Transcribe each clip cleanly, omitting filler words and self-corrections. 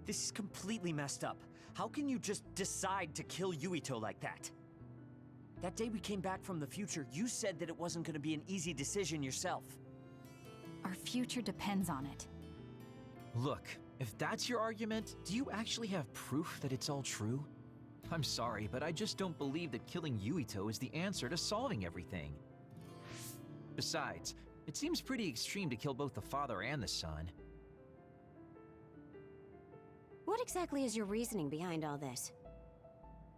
This is completely messed up. How can you just decide to kill Yuito like that? That day we came back from the future, you said that it wasn't going to be an easy decision yourself. Our future depends on it. Look, if that's your argument, do you actually have proof that it's all true? I'm sorry, but I just don't believe that killing Yuito is the answer to solving everything. Besides, it seems pretty extreme to kill both the father and the son. What exactly is your reasoning behind all this?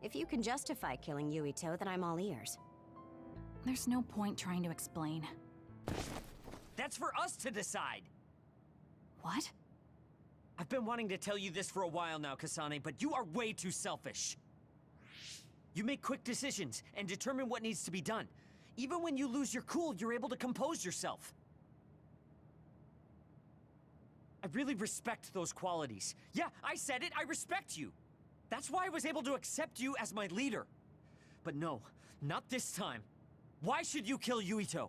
If you can justify killing Yuito, then I'm all ears. There's no point trying to explain. That's for us to decide! What? I've been wanting to tell you this for a while now, Kasane, but you are way too selfish. You make quick decisions and determine what needs to be done. Even when you lose your cool, you're able to compose yourself. I really respect those qualities. Yeah, I said it, I respect you. That's why I was able to accept you as my leader. But no, not this time. Why should you kill Yuito?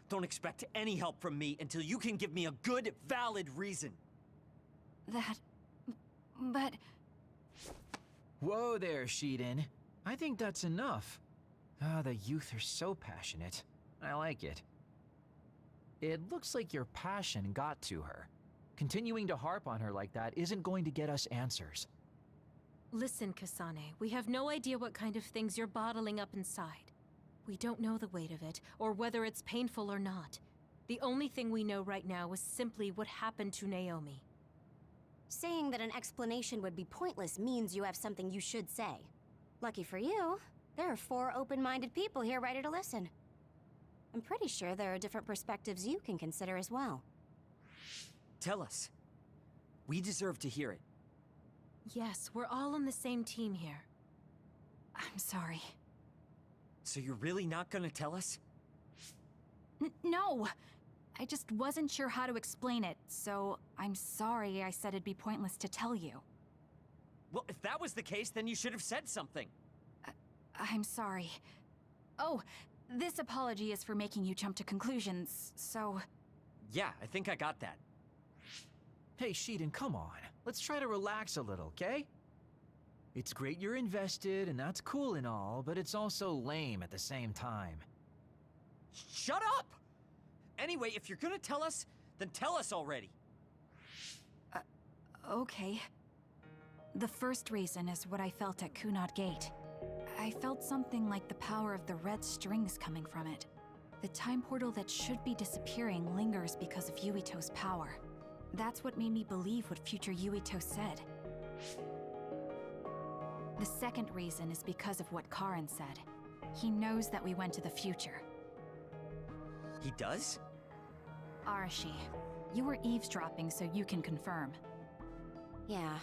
Don't expect any help from me until you can give me a good, valid reason. But... Whoa there, Shiden. I think that's enough. The youth are so passionate. I like it. It looks like your passion got to her. Continuing to harp on her like that isn't going to get us answers. Listen, Kasane, we have no idea what kind of things you're bottling up inside. We don't know the weight of it, or whether it's painful or not. The only thing we know right now is simply what happened to Naomi. Saying that an explanation would be pointless means you have something you should say. Lucky for you, there are 4 open-minded people here ready to listen. I'm pretty sure there are different perspectives you can consider as well. Tell us. We deserve to hear it. Yes, we're all on the same team here. I'm sorry. So you're really not gonna tell us? No! I just wasn't sure how to explain it, so I'm sorry I said it'd be pointless to tell you. Well, if that was the case, then you should have said something. I'm sorry. Oh, this apology is for making you jump to conclusions, so... Yeah, I think I got that. Hey, Shiden, come on. Let's try to relax a little, okay? It's great you're invested, and that's cool and all, but it's also lame at the same time. Shut up! Anyway, if you're gonna tell us, then tell us already. Okay. The first reason is what I felt at Kunad Gate. I felt something like the power of the red strings coming from it. The time portal that should be disappearing lingers because of Yuito's power. That's what made me believe what future Yuito said. The second reason is because of what Karin said. He knows that we went to the future. He does? Arashi, you were eavesdropping so you can confirm. Yeah.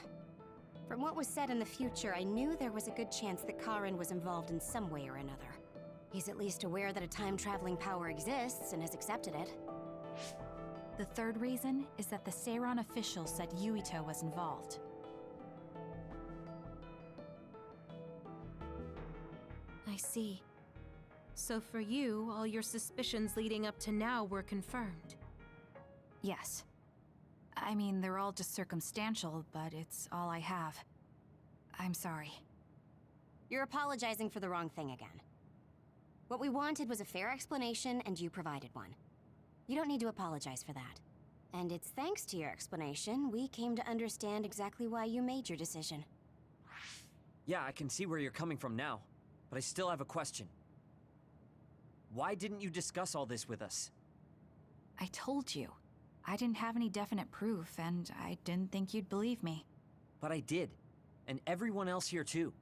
From what was said in the future, I knew there was a good chance that Karin was involved in some way or another. He's at least aware that a time-traveling power exists and has accepted it. The third reason is that the Seiran official said Yuito was involved. I see. So for you, all your suspicions leading up to now were confirmed. Yes. I mean, they're all just circumstantial, but it's all I have. I'm sorry. You're apologizing for the wrong thing again. What we wanted was a fair explanation, and you provided one. You don't need to apologize for that. And it's thanks to your explanation, we came to understand exactly why you made your decision. Yeah, I can see where you're coming from now, but I still have a question. Why didn't you discuss all this with us? I told you. I didn't have any definite proof, and I didn't think you'd believe me. But I did. And everyone else here too.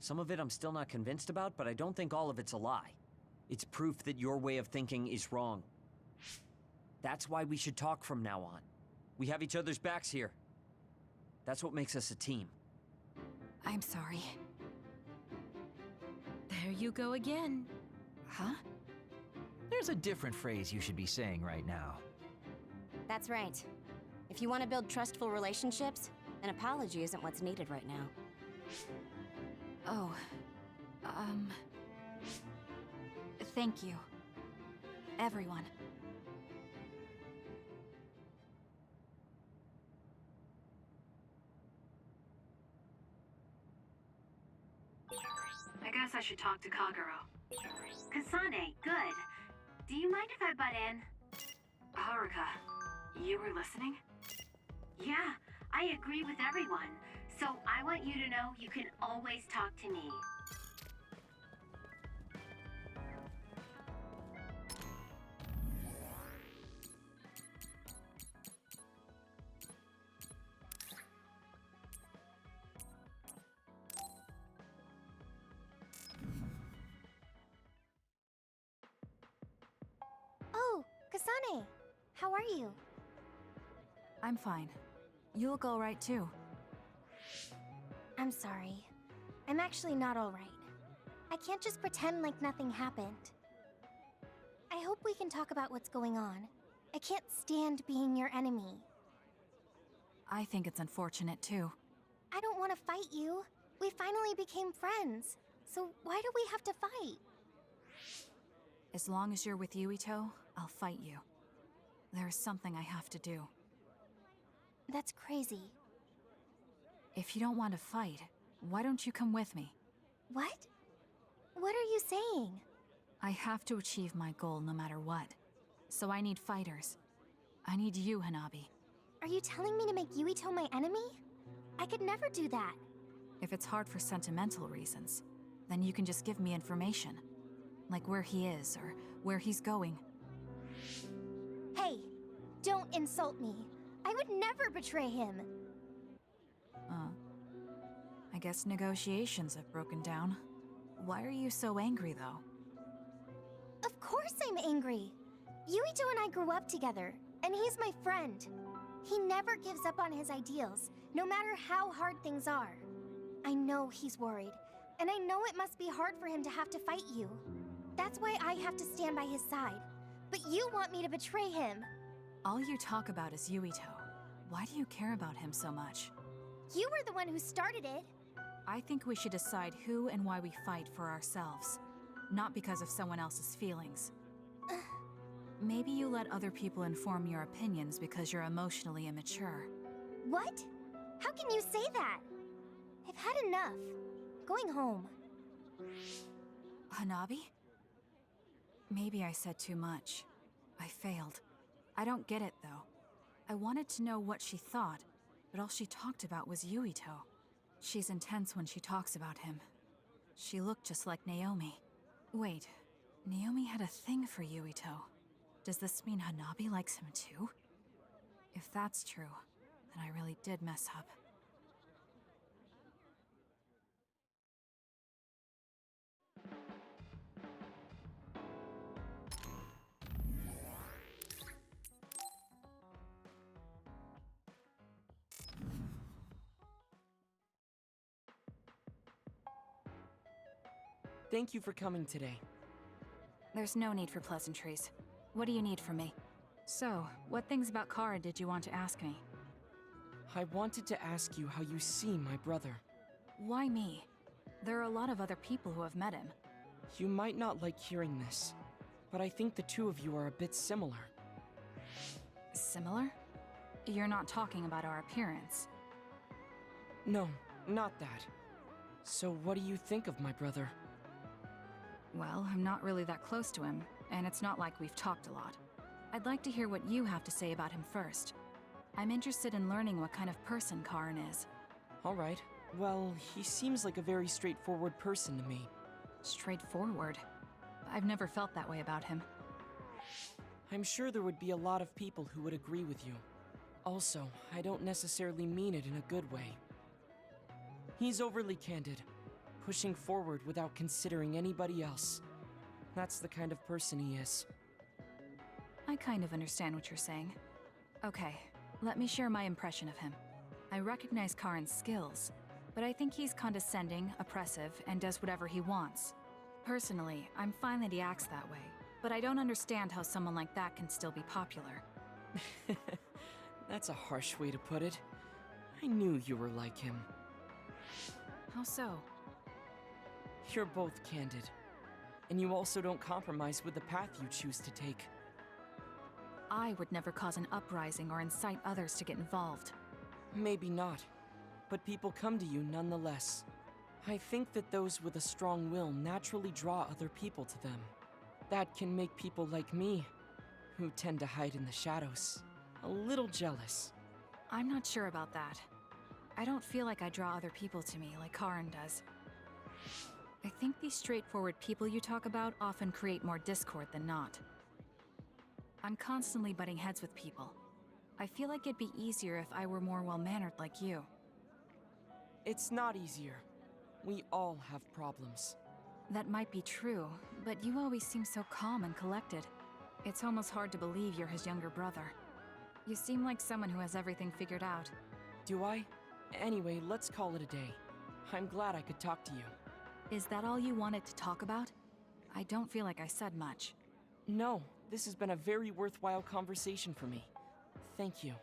Some of it I'm still not convinced about, but I don't think all of it's a lie. It's proof that your way of thinking is wrong. That's why we should talk from now on. We have each other's backs here. That's what makes us a team. I'm sorry. There you go again. Huh? There's a different phrase you should be saying right now. That's right. If you want to build trustful relationships, an apology isn't what's needed right now. Oh. Thank you. Everyone. guess I should talk to Kagero. Kasane, good. Do you mind if I butt in? Haruka, you were listening? Yeah, I agree with everyone. So I want you to know you can always talk to me. Oh, Kasane, how are you? I'm fine. You look alright too. I'm sorry. I'm actually not alright. I can't just pretend like nothing happened. I hope we can talk about what's going on. I can't stand being your enemy. I think it's unfortunate too. I don't want to fight you. We finally became friends. So why do we have to fight? As long as you're with Yuito, I'll fight you. There is something I have to do. That's crazy. If you don't want to fight, why don't you come with me? What? What are you saying? I have to achieve my goal no matter what. So I need fighters. I need you, Hanabi. Are you telling me to make Yuito my enemy? I could never do that. If it's hard for sentimental reasons, then you can just give me information. Like where he is, or where he's going. Hey, don't insult me. I would never betray him. I guess negotiations have broken down. Why are you so angry, though? Of course I'm angry. Yuito and I grew up together, and he's my friend. He never gives up on his ideals, no matter how hard things are. I know he's worried, and I know it must be hard for him to have to fight you. That's why I have to stand by his side. But you want me to betray him. All you talk about is Yuito. Why do you care about him so much? You were the one who started it. I think we should decide who and why we fight for ourselves, not because of someone else's feelings. Maybe you let other people inform your opinions because you're emotionally immature. What? How can you say that? I've had enough. Going home. Hanabi? Maybe I said too much. I failed. I don't get it, though. I wanted to know what she thought, but all she talked about was Yuito. She's intense when she talks about him. She looked just like Naomi. Wait, Naomi had a thing for Yuito. Does this mean Hanabi likes him too? If that's true, then I really did mess up. Thank you for coming today. There's no need for pleasantries. What do you need from me? So, what things about Kara did you want to ask me? I wanted to ask you how you see my brother. Why me? There are a lot of other people who have met him. You might not like hearing this, but I think the two of you are a bit similar. Similar? You're not talking about our appearance. No, not that. So what do you think of my brother? Well, I'm not really that close to him, and it's not like we've talked a lot. I'd like to hear what you have to say about him first. I'm interested in learning what kind of person Karin is. All right. Well, he seems like a very straightforward person to me. Straightforward? I've never felt that way about him. I'm sure there would be a lot of people who would agree with you. Also, I don't necessarily mean it in a good way. He's overly candid, pushing forward without considering anybody else. That's the kind of person he is. I kind of understand what you're saying. Okay, let me share my impression of him. I recognize Karin's skills, but I think he's condescending, oppressive, and does whatever he wants. Personally, I'm fine that he acts that way, but I don't understand how someone like that can still be popular. That's a harsh way to put it. I knew you were like him. How so? You're both candid. And you also don't compromise with the path you choose to take. I would never cause an uprising or incite others to get involved. Maybe not. But people come to you nonetheless. I think that those with a strong will naturally draw other people to them. That can make people like me, who tend to hide in the shadows, a little jealous. I'm not sure about that. I don't feel like I draw other people to me like Karin does. I think these straightforward people you talk about often create more discord than not. I'm constantly butting heads with people. I feel like it'd be easier if I were more well-mannered like you. It's not easier. We all have problems. That might be true, but you always seem so calm and collected. It's almost hard to believe you're his younger brother. You seem like someone who has everything figured out. Do I? Anyway, let's call it a day. I'm glad I could talk to you. Is that all you wanted to talk about? I don't feel like I said much. No, this has been a very worthwhile conversation for me. Thank you.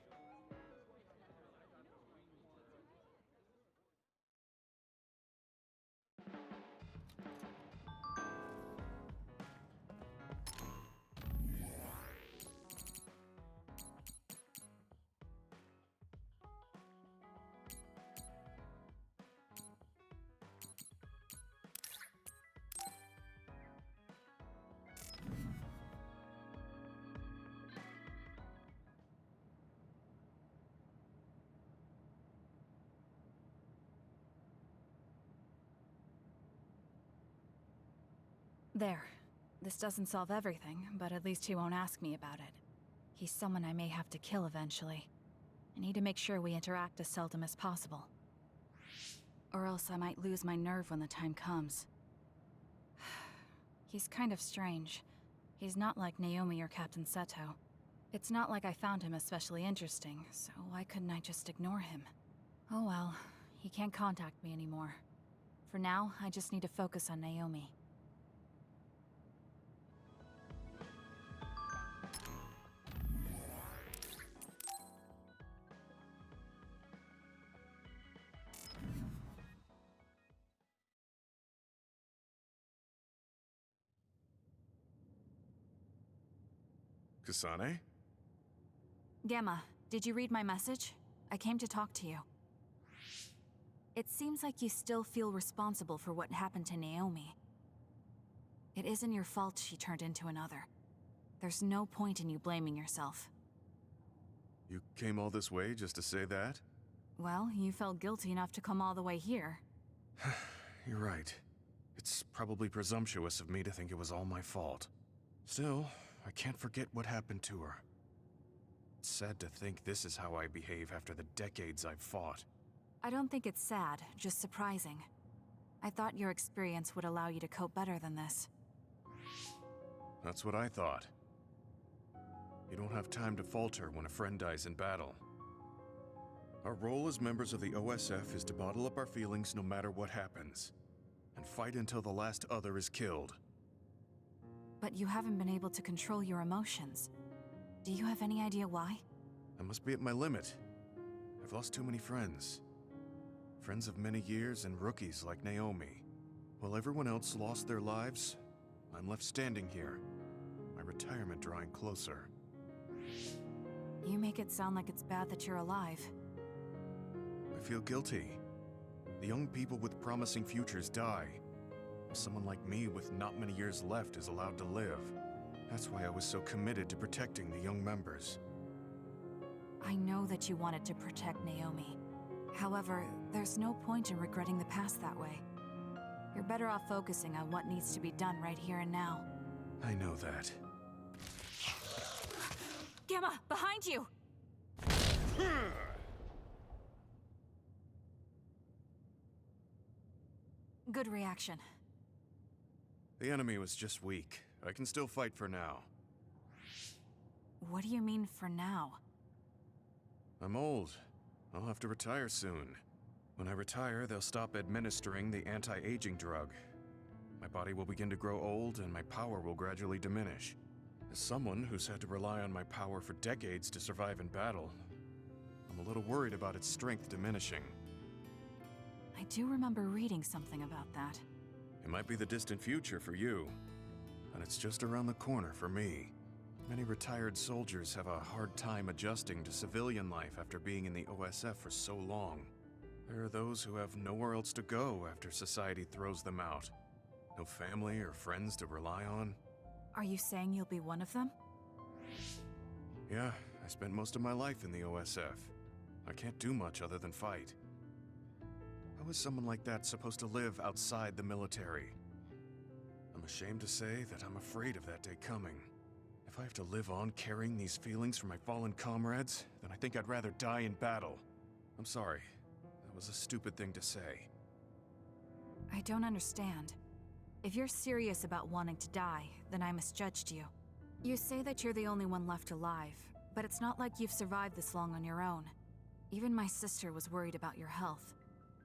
There. This doesn't solve everything, but at least he won't ask me about it. He's someone I may have to kill eventually. I need to make sure we interact as seldom as possible. Or else I might lose my nerve when the time comes. He's kind of strange. He's not like Naomi or Captain Seto. It's not like I found him especially interesting, so why couldn't I just ignore him? Oh well, he can't contact me anymore. For now, I just need to focus on Naomi. Kasane? Gamma, did you read my message? I came to talk to you. It seems like you still feel responsible for what happened to Naomi. It isn't your fault she turned into another. There's no point in you blaming yourself. You came all this way just to say that? Well, you felt guilty enough to come all the way here. You're right. It's probably presumptuous of me to think it was all my fault. Still, I can't forget what happened to her. It's sad to think this is how I behave after the decades I've fought. I don't think it's sad, just surprising. I thought your experience would allow you to cope better than this. That's what I thought. You don't have time to falter when a friend dies in battle. Our role as members of the OSF is to bottle up our feelings no matter what happens, and fight until the last other is killed. But you haven't been able to control your emotions. Do you have any idea why? I must be at my limit. I've lost too many friends. Friends of many years and rookies like Naomi. While everyone else lost their lives, I'm left standing here, my retirement drawing closer. You make it sound like it's bad that you're alive. I feel guilty. The young people with promising futures die. Someone like me with not many years left is allowed to live. That's why I was so committed to protecting the young members. I know that you wanted to protect Naomi. However, there's no point in regretting the past that way. You're better off focusing on what needs to be done right here and now. I know that. Gamma, behind you! Good reaction. The enemy was just weak. I can still fight for now. What do you mean for now? I'm old. I'll have to retire soon. When I retire, they'll stop administering the anti-aging drug. My body will begin to grow old and my power will gradually diminish. As someone who's had to rely on my power for decades to survive in battle, I'm a little worried about its strength diminishing. I do remember reading something about that. It might be the distant future for you, but it's just around the corner for me. Many retired soldiers have a hard time adjusting to civilian life after being in the OSF for so long. There are those who have nowhere else to go after society throws them out. No family or friends to rely on. Are you saying you'll be one of them? Yeah, I spent most of my life in the OSF. I can't do much other than fight. How is someone like that supposed to live outside the military? I'm ashamed to say that I'm afraid of that day coming. If I have to live on carrying these feelings for my fallen comrades, then I think I'd rather die in battle. I'm sorry. That was a stupid thing to say. I don't understand. If you're serious about wanting to die, then I misjudged you. You say that you're the only one left alive, but it's not like you've survived this long on your own. Even my sister was worried about your health.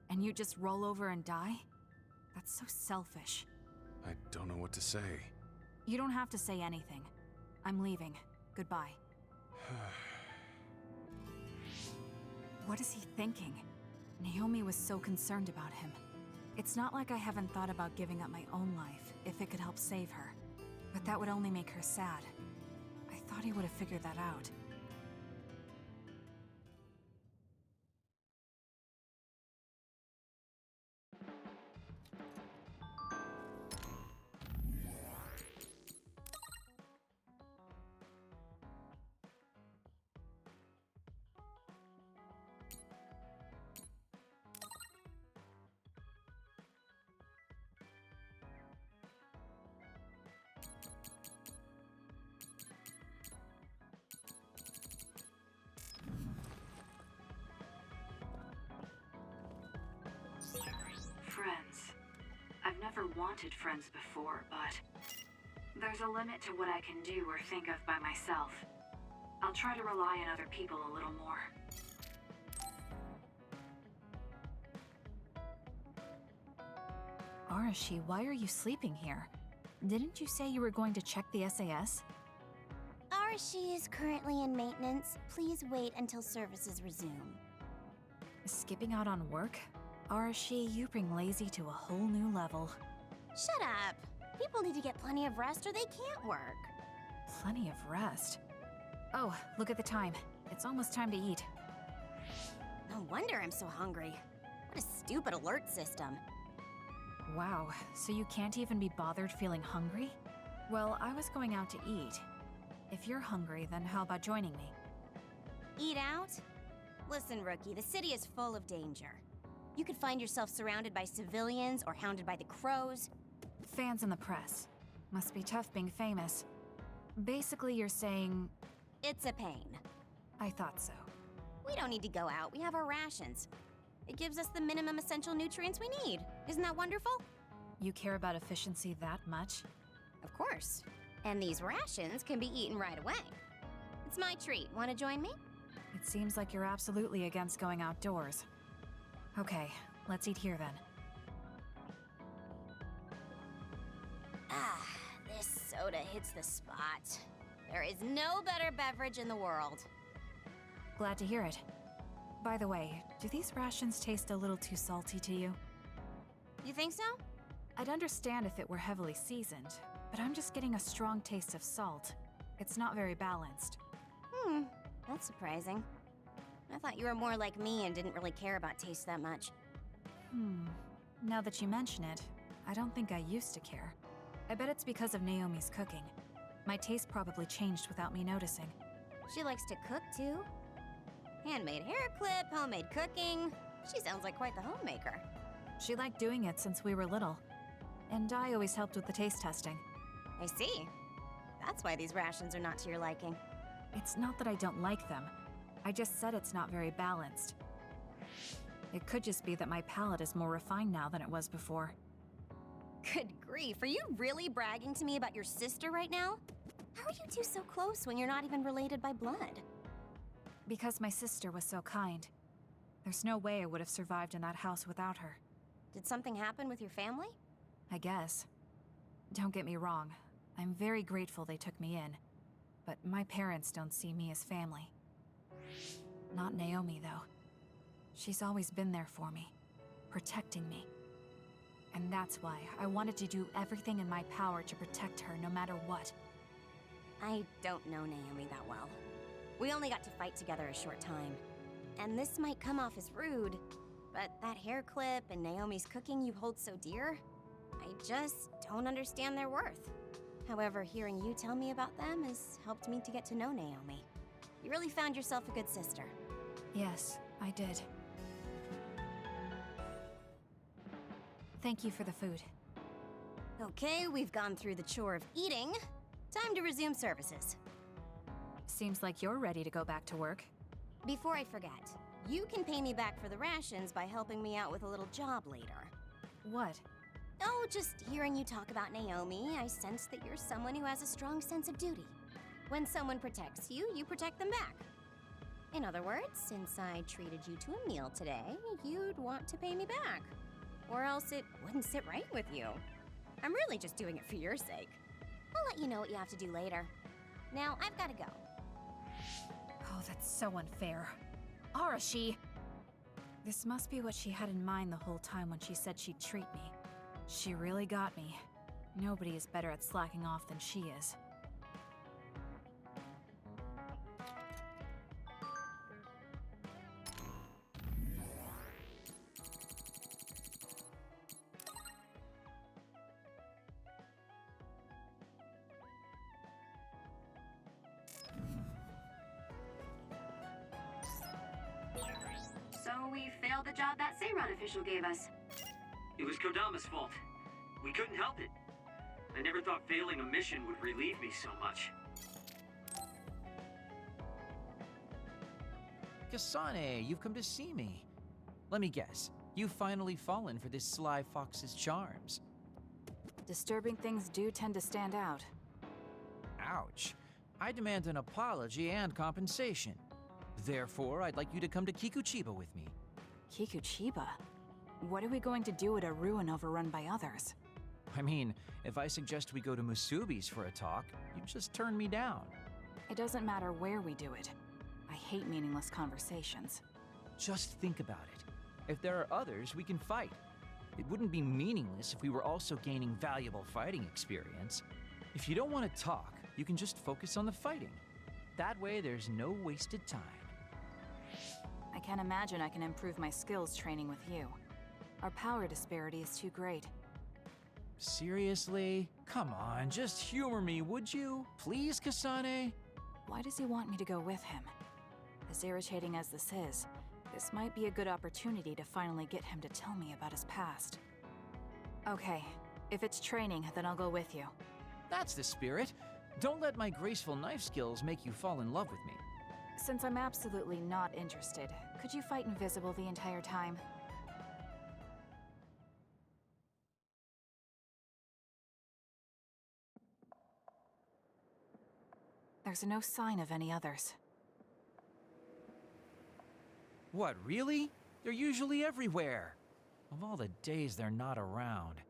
And you just roll over and die? That's so selfish. I don't know what to say. You don't have to say anything. I'm leaving. Goodbye. What is he thinking? Naomi was so concerned about him. It's not like I haven't thought about giving up my own life if it could help save her. But that would only make her sad. I thought he would have figured that out. Friends. I've never wanted friends before, but there's a limit to what I can do or think of by myself. I'll try to rely on other people a little more. Arashi, why are you sleeping here? Didn't you say you were going to check the SAS? Arashi is currently in maintenance. Please wait until services resume. Skipping out on work? Arashi, you bring lazy to a whole new level. Shut up! People need to get plenty of rest or they can't work. Plenty of rest. Oh, look at the time. It's almost time to eat. No wonder I'm so hungry. What a stupid alert system. Wow, so you can't even be bothered feeling hungry? Well, I was going out to eat. If you're hungry, then how about joining me? Eat out? Listen, Rookie, the city is full of danger. You could find yourself surrounded by civilians or hounded by the crows. Fans in the press. Must be tough being famous. Basically, you're saying... It's a pain. I thought so. We don't need to go out. We have our rations. It gives us the minimum essential nutrients we need. Isn't that wonderful? You care about efficiency that much? Of course. And these rations can be eaten right away. It's my treat. Want to join me? It seems like you're absolutely against going outdoors. Okay, let's eat here then. Ah, this soda hits the spot. There is no better beverage in the world. Glad to hear it. By the way, do these rations taste a little too salty to you? You think so? I'd understand if it were heavily seasoned, but I'm just getting a strong taste of salt. It's not very balanced. That's surprising. I thought you were more like me and didn't really care about taste that much. Now that you mention it, I don't think I used to care. I bet it's because of Naomi's cooking. My taste probably changed without me noticing. She likes to cook too. Handmade hair clip, homemade cooking. She sounds like quite the homemaker. She liked doing it since we were little. And I always helped with the taste testing. I see. That's why these rations are not to your liking. It's not that I don't like them. I just said it's not very balanced. It could just be that my palate is more refined now than it was before. Good grief, are you really bragging to me about your sister right now? How are you two so close when you're not even related by blood? Because my sister was so kind. There's no way I would have survived in that house without her. Did something happen with your family? I guess. Don't get me wrong. I'm very grateful they took me in. But my parents don't see me as family. Not Naomi, though. She's always been there for me, protecting me. And that's why I wanted to do everything in my power to protect her no matter what. I don't know Naomi that well. We only got to fight together a short time. And this might come off as rude, But that hair clip and Naomi's cooking you hold so dear, I just don't understand their worth. However, hearing you tell me about them has helped me to get to know Naomi. You really found yourself a good sister. Yes, I did. Thank you for the food. Okay, we've gone through the chore of eating. Time to resume services. Seems like you're ready to go back to work. Before I forget, you can pay me back for the rations by helping me out with a little job later. What? Oh, just hearing you talk about Naomi, I sense that you're someone who has a strong sense of duty. When someone protects you, you protect them back. In other words, since I treated you to a meal today, you'd want to pay me back. Or else it wouldn't sit right with you. I'm really just doing it for your sake. I'll let you know what you have to do later. Now, I've got to go. Oh, that's so unfair. Arashi! This must be what she had in mind the whole time when she said she'd treat me. She really got me. Nobody is better at slacking off than she is. So we failed the job that Seiran official gave us. It was Kodama's fault. We couldn't help it. I never thought failing a mission would relieve me so much. Kasane, you've come to see me. Let me guess, you've finally fallen for this sly fox's charms. Disturbing things do tend to stand out. Ouch. I demand an apology and compensation. Therefore, I'd like you to come to Kikuchiba with me. Kikuchiba? What are we going to do at a ruin overrun by others? I mean, if I suggest we go to Musubi's for a talk, you just turn me down. It doesn't matter where we do it. I hate meaningless conversations. Just think about it. If there are others, we can fight. It wouldn't be meaningless if we were also gaining valuable fighting experience. If you don't want to talk, you can just focus on the fighting. That way, there's no wasted time. I can't imagine I can improve my skills training with you. Our power disparity is too great. Seriously? Come on, just humor me, would you? Please, Kasane? Why does he want me to go with him? As irritating as this is, this might be a good opportunity to finally get him to tell me about his past. Okay, if it's training, then I'll go with you. That's the spirit. Don't let my graceful knife skills make you fall in love with me. Since I'm absolutely not interested, could you fight invisible the entire time? There's no sign of any others. What, really? They're usually everywhere. Of all the days they're not around.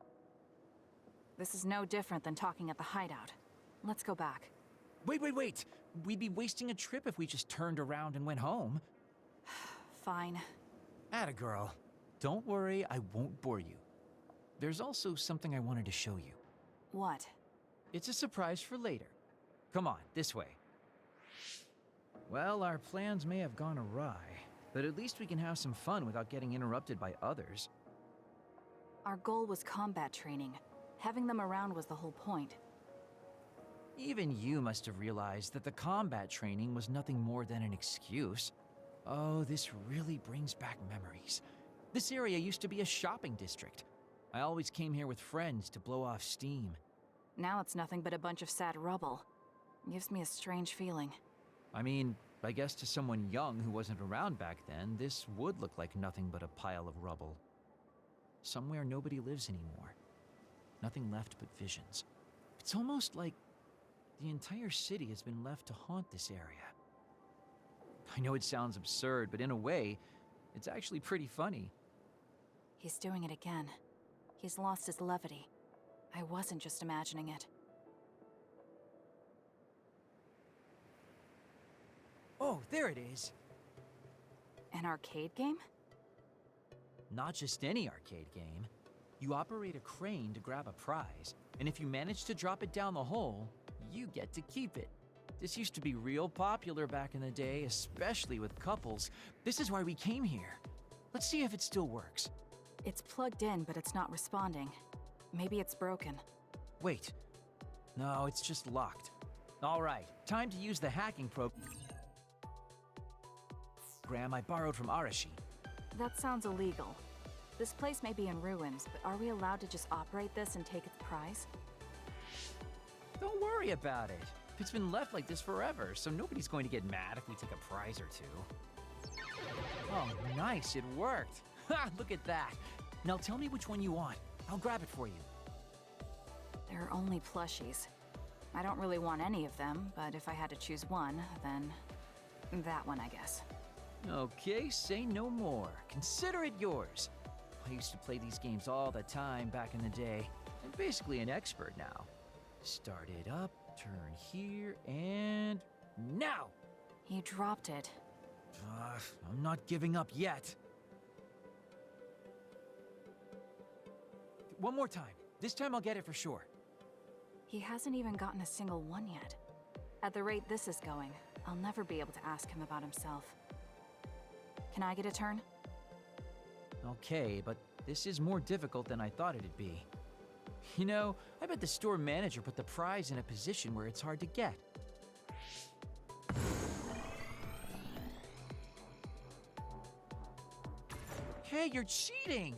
This is no different than talking at the hideout. Let's go back. Wait! We'd be wasting a trip if we just turned around and went home. Fine. Atta girl. Don't worry, I won't bore you. There's also something I wanted to show you. What? It's a surprise for later. Come on, this way. Well, our plans may have gone awry, but at least we can have some fun without getting interrupted by others. Our goal was combat training. Having them around was the whole point. Even you must have realized that the combat training was nothing more than an excuse. Oh, this really brings back memories. This area used to be a shopping district. I always came here with friends to blow off steam. Now it's nothing but a bunch of sad rubble. Gives me a strange feeling. I mean, I guess to someone young who wasn't around back then, this would look like nothing but a pile of rubble. Somewhere nobody lives anymore. Nothing left but visions. It's almost like the entire city has been left to haunt this area. I know it sounds absurd, but in a way, it's actually pretty funny. He's doing it again. He's lost his levity. I wasn't just imagining it. Oh, there it is. An arcade game? Not just any arcade game. You operate a crane to grab a prize, and if you manage to drop it down the hole, you get to keep it. This used to be real popular back in the day, especially with couples. This is why we came here. Let's see if it still works. It's plugged in, but it's not responding. Maybe it's broken. Wait. No, it's just locked. All right, time to use the hacking program I borrowed from Arashi. That sounds illegal. This place may be in ruins, but are we allowed to just operate this and take its prize? Don't worry about it. It's been left like this forever, so nobody's going to get mad if we take a prize or two. Oh, nice, it worked. Ha, look at that. Now tell me which one you want. I'll grab it for you. There are only plushies. I don't really want any of them, but if I had to choose one, then that one, I guess. Okay, say no more. Consider it yours. I used to play these games all the time back in the day. I'm basically an expert now. Start it up, turn here, and now! You dropped it. I'm not giving up yet. One more time. This time I'll get it for sure. He hasn't even gotten a single one yet. At the rate this is going, I'll never be able to ask him about himself. Can I get a turn? Okay, but this is more difficult than I thought it'd be. You know, I bet the store manager put the prize in a position where it's hard to get. Hey, you're cheating!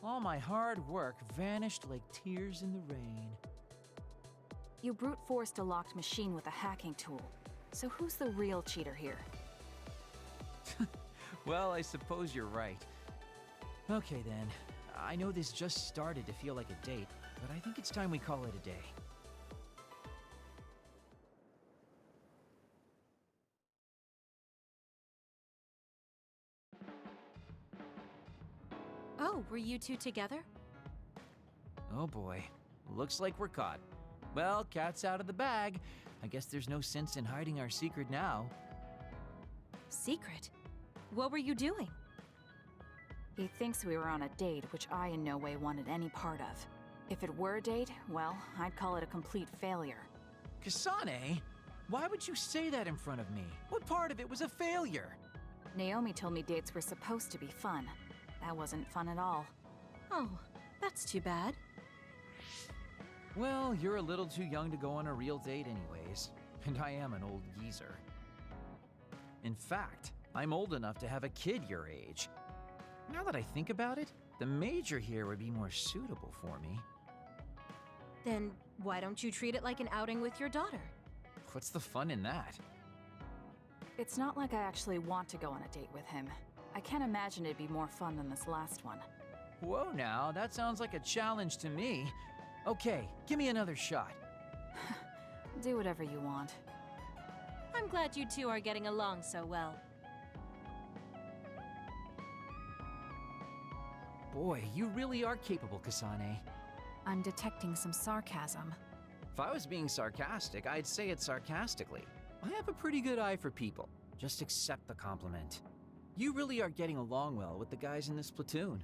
All my hard work vanished like tears in the rain. You brute forced a locked machine with a hacking tool. So who's the real cheater here? Well, I suppose you're right. Okay then, I know this just started to feel like a date, but I think it's time we call it a day. Oh, were you two together? Oh boy, looks like we're caught. Well, cat's out of the bag. I guess there's no sense in hiding our secret now. Secret? What were you doing? He thinks we were on a date, which I in no way wanted any part of. If it were a date, well, I'd call it a complete failure. Kasane? Why would you say that in front of me? What part of it was a failure? Naomi told me dates were supposed to be fun. That wasn't fun at all. Oh, that's too bad. Well, you're a little too young to go on a real date anyways, and I am an old geezer. In fact, I'm old enough to have a kid your age. Now that I think about it, the major here would be more suitable for me. Then why don't you treat it like an outing with your daughter? What's the fun in that? It's not like I actually want to go on a date with him. I can't imagine it'd be more fun than this last one. Whoa now, that sounds like a challenge to me. Okay, give me another shot. Do whatever you want. I'm glad you two are getting along so well. Boy, you really are capable, Kasane. I'm detecting some sarcasm. If I was being sarcastic, I'd say it sarcastically. I have a pretty good eye for people. Just accept the compliment. You really are getting along well with the guys in this platoon.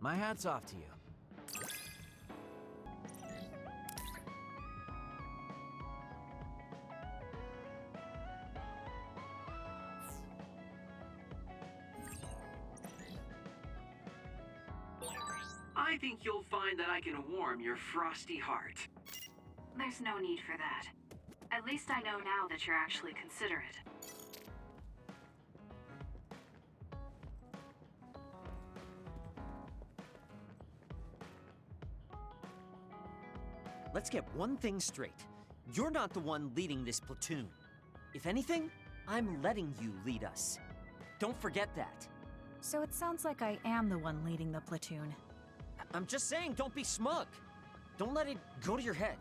My hat's off to you. I think you'll find that I can warm your frosty heart. There's no need for that. At least I know now that you're actually considerate. Let's get one thing straight. You're not the one leading this platoon. If anything, I'm letting you lead us. Don't forget that. So it sounds like I am the one leading the platoon. I'm just saying, don't be smug. Don't let it go to your head.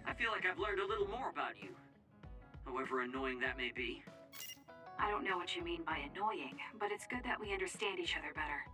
I feel like I've learned a little more about you. However annoying that may be. I don't know what you mean by annoying, but it's good that we understand each other better.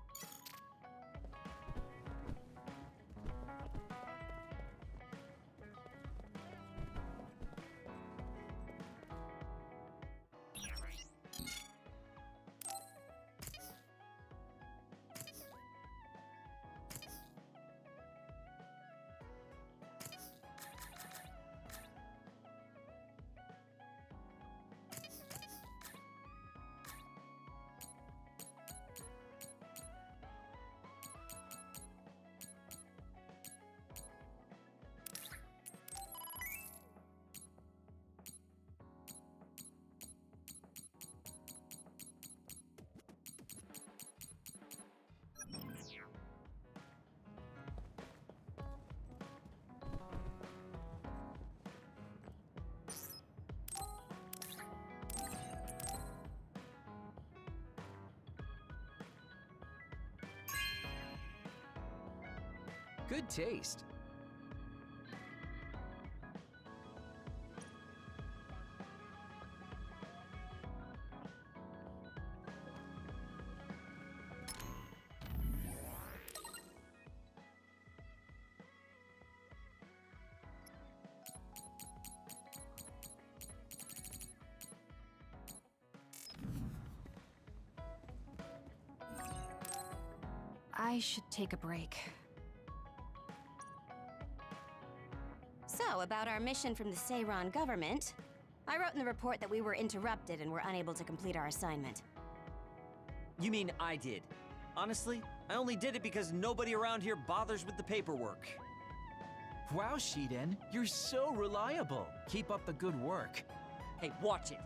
Good taste. I should take a break. So, about our mission from the Seiran government, I wrote in the report that we were interrupted and were unable to complete our assignment. You mean I did? Honestly, I only did it because nobody around here bothers with the paperwork. Wow, Shiden, you're so reliable. Keep up the good work. Hey, watch it.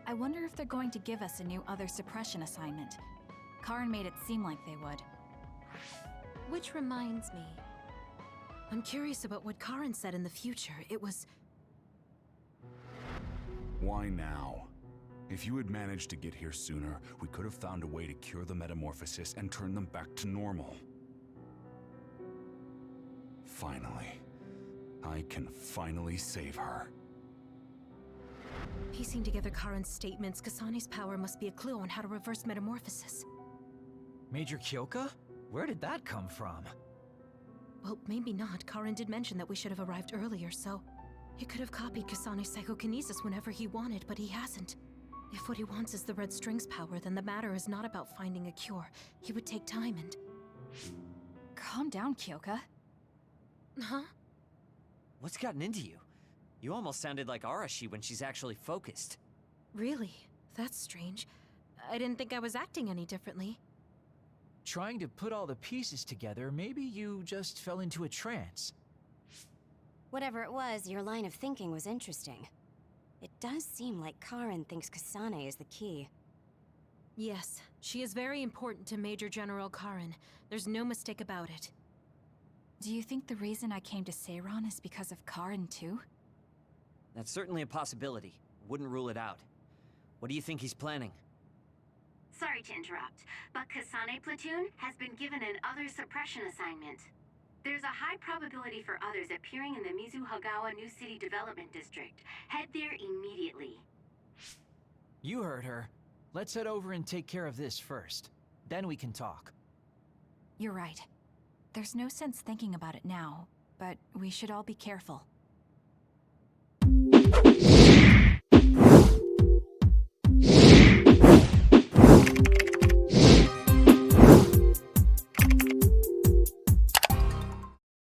I wonder if they're going to give us a new other suppression assignment. Karin made it seem like they would. Which reminds me, I'm curious about what Karin said in the future. It was... Why now? If you had managed to get here sooner, we could have found a way to cure the metamorphosis and turn them back to normal. Finally. I can finally save her. Piecing together Karin's statements, Kasane's power must be a clue on how to reverse metamorphosis. Major Kyoka? Where did that come from? Well, maybe not. Karin did mention that we should have arrived earlier, so... He could have copied Kasane's psychokinesis whenever he wanted, but he hasn't. If what he wants is the Red String's power, then the matter is not about finding a cure. He would take time and... Calm down, Kyoka. Huh? What's gotten into you? You almost sounded like Arashi when she's actually focused. Really? That's strange. I didn't think I was acting any differently. Trying to put all the pieces together, maybe you just fell into a trance. Whatever it was, your line of thinking was interesting. It does seem like Karin thinks Kasane is the key. Yes, she is very important to Major General Karin. There's no mistake about it. Do you think the reason I came to Seiran is because of Karin too? That's certainly a possibility. Wouldn't rule it out. What do you think he's planning? Sorry to interrupt, but Kasane Platoon has been given an other suppression assignment. There's a high probability for others appearing in the Mizuhagawa New City Development District. Head there immediately. You heard her. Let's head over and take care of this first. Then we can talk. You're right. There's no sense thinking about it now, but we should all be careful.